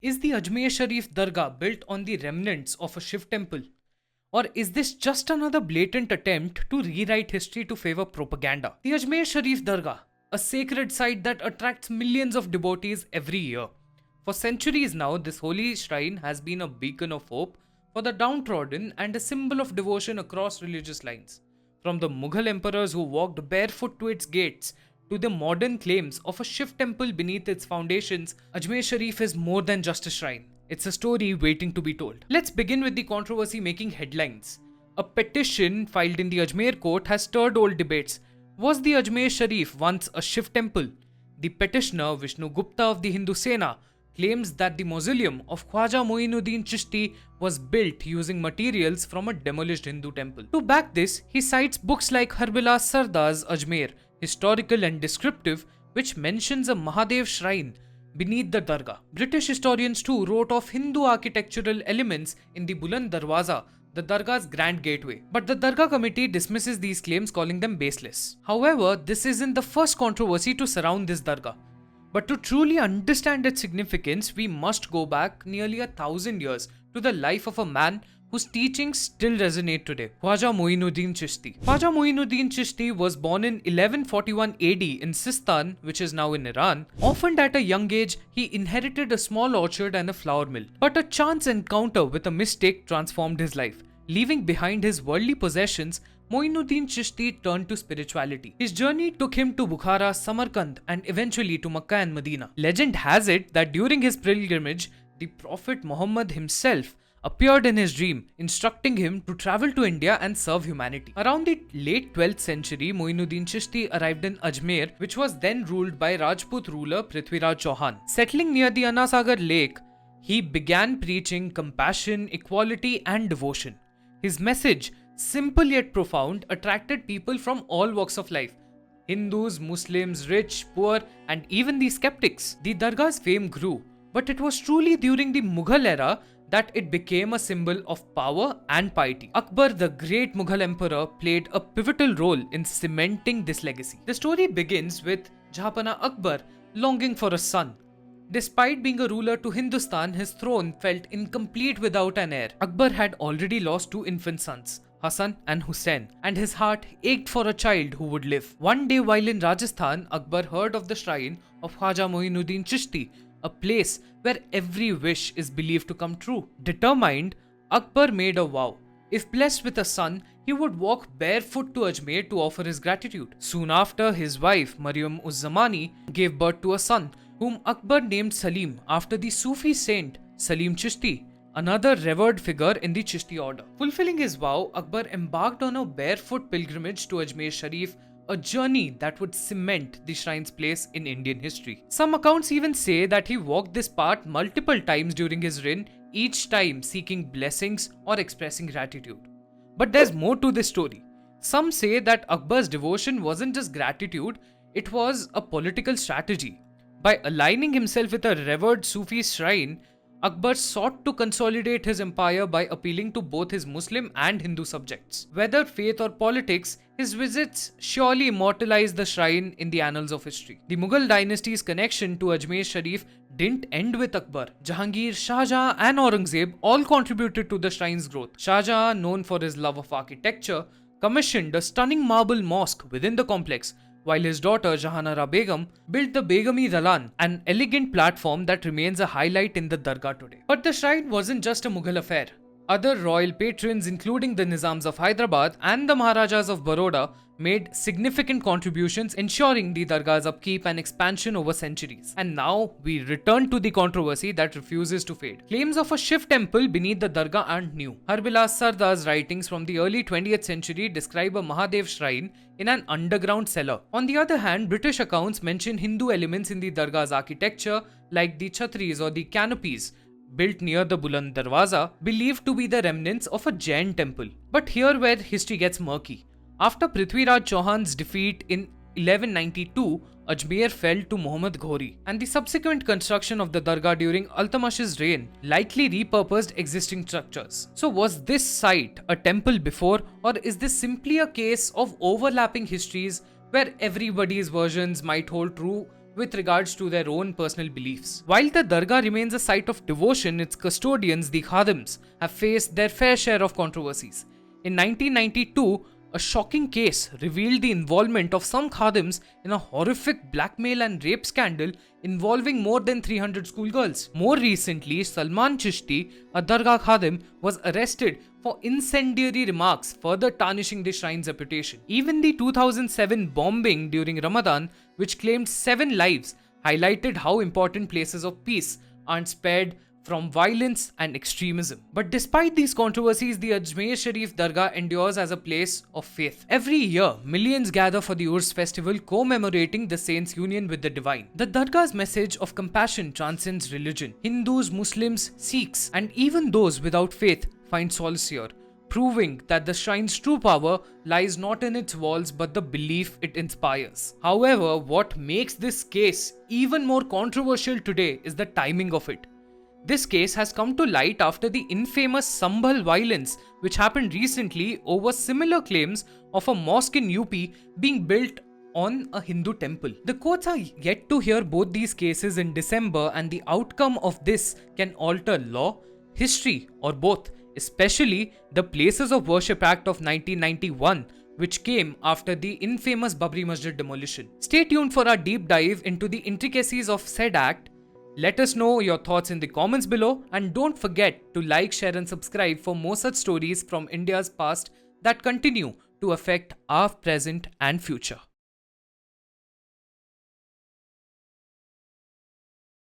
Is the Ajmer Sharif Dargah built on the remnants of a Shiv temple? Or is this just another blatant attempt to rewrite history to favor propaganda? The Ajmer Sharif Dargah, a sacred site that attracts millions of devotees every year. For centuries now, this holy shrine has been a beacon of hope for the downtrodden and a symbol of devotion across religious lines. From the Mughal emperors who walked barefoot to its gates to the modern claims of a Shiv temple beneath its foundations, Ajmer Sharif is more than just a shrine. It's a story waiting to be told. Let's begin with the controversy making headlines. A petition filed in the Ajmer court has stirred old debates. Was the Ajmer Sharif once a Shiv temple? The petitioner, Vishnu Gupta of the Hindu Sena, claims that the mausoleum of Khwaja Moinuddin Chishti was built using materials from a demolished Hindu temple. To back this, he cites books like Harbilas Sardar's Ajmer, historical and descriptive, which mentions a Mahadev shrine beneath the Dargah. British historians too wrote of Hindu architectural elements in the Buland Darwaza, the Dargah's grand gateway. But the Dargah committee dismisses these claims, calling them baseless. However, this isn't the first controversy to surround this Dargah. But to truly understand its significance, we must go back nearly 1,000 years to the life of a man whose teachings still resonate today, Khwaja Moinuddin Chishti. Khwaja Moinuddin Chishti was born in 1141 AD in Sistan, which is now in Iran. Orphaned at a young age, he inherited a small orchard and a flour mill. But a chance encounter with a mistake transformed his life. Leaving behind his worldly possessions, Moinuddin Chishti turned to spirituality. His journey took him to Bukhara, Samarkand, and eventually to Makkah and Medina. Legend has it that during his pilgrimage, the Prophet Muhammad himself appeared in his dream, instructing him to travel to India and serve humanity. Around the late 12th century, Moinuddin Chishti arrived in Ajmer, which was then ruled by Rajput ruler Prithviraj Chauhan. Settling near the Anasagar lake, he began preaching compassion, equality, and devotion. His message, simple yet profound, attracted people from all walks of life. Hindus, Muslims, rich, poor, and even the skeptics. The Dargah's fame grew, but it was truly during the Mughal era that it became a symbol of power and piety. Akbar, the great Mughal emperor, played a pivotal role in cementing this legacy. The story begins with Jahapana Akbar longing for a son. Despite being a ruler to Hindustan, his throne felt incomplete without an heir. Akbar had already lost two infant sons, Hassan and Hussain, and his heart ached for a child who would live. One day while in Rajasthan, Akbar heard of the shrine of Khwaja Moinuddin Chishti, a place where every wish is believed to come true. Determined, Akbar made a vow. If blessed with a son, he would walk barefoot to Ajmer to offer his gratitude. Soon after, his wife, Mariam-uz-Zamani, gave birth to a son, whom Akbar named Salim after the Sufi saint Salim Chishti, another revered figure in the Chishti order. Fulfilling his vow, Akbar embarked on a barefoot pilgrimage to Ajmer Sharif, a journey that would cement the shrine's place in Indian history. Some accounts even say that he walked this path multiple times during his reign, each time seeking blessings or expressing gratitude. But there's more to this story. Some say that Akbar's devotion wasn't just gratitude, it was a political strategy. By aligning himself with a revered Sufi shrine, Akbar sought to consolidate his empire by appealing to both his Muslim and Hindu subjects. Whether faith or politics, his visits surely immortalized the shrine in the annals of history. The Mughal dynasty's connection to Ajmer Sharif didn't end with Akbar. Jahangir, Shah Jahan and Aurangzeb all contributed to the shrine's growth. Shah Jahan, known for his love of architecture, commissioned a stunning marble mosque within the complex, while his daughter Jahanara Begum built the Begumi Dalan, an elegant platform that remains a highlight in the Dargah today. But the shrine wasn't just a Mughal affair. Other royal patrons, including the Nizams of Hyderabad and the Maharajas of Baroda, made significant contributions, ensuring the Dargah's upkeep and expansion over centuries. And now we return to the controversy that refuses to fade. Claims of a Shiv temple beneath the Dargah aren't new. Harbilas Sardar's writings from the early 20th century describe a Mahadev shrine in an underground cellar. On the other hand, British accounts mention Hindu elements in the Dargah's architecture, like the chhatris or the canopies, built near the Buland Darwaza, believed to be the remnants of a Jain temple. But here where history gets murky. After Prithviraj Chauhan's defeat in 1192, Ajmer fell to Muhammad Ghori, and the subsequent construction of the Dargah during Iltutmish's reign likely repurposed existing structures. So was this site a temple before, or is this simply a case of overlapping histories where everybody's versions might hold true with regards to their own personal beliefs. While the dargah remains a site of devotion, its custodians, the khadims, have faced their fair share of controversies. In 1992, a shocking case revealed the involvement of some khadims in a horrific blackmail and rape scandal involving more than 300 schoolgirls. More recently, Salman Chishti, a dargah khadim, was arrested for incendiary remarks, further tarnishing the shrine's reputation. Even the 2007 bombing during Ramadan, which claimed 7 lives, highlighted how important places of peace aren't spared from violence and extremism. But despite these controversies, the Ajmer Sharif Dargah endures as a place of faith. Every year, millions gather for the Urs festival, commemorating the saint's union with the divine. The Dargah's message of compassion transcends religion. Hindus, Muslims, Sikhs, and even those without faith find solace here, proving that the shrine's true power lies not in its walls but the belief it inspires. However, what makes this case even more controversial today is the timing of it. This case has come to light after the infamous Sambhal violence, which happened recently over similar claims of a mosque in UP being built on a Hindu temple. The courts are yet to hear both these cases in December, and the outcome of this can alter law, history, or both, especially the Places of Worship Act of 1991, which came after the infamous Babri Masjid demolition. Stay tuned for our deep dive into the intricacies of said act. Let us know your thoughts in the comments below, and don't forget to like, share and subscribe for more such stories from India's past that continue to affect our present and future.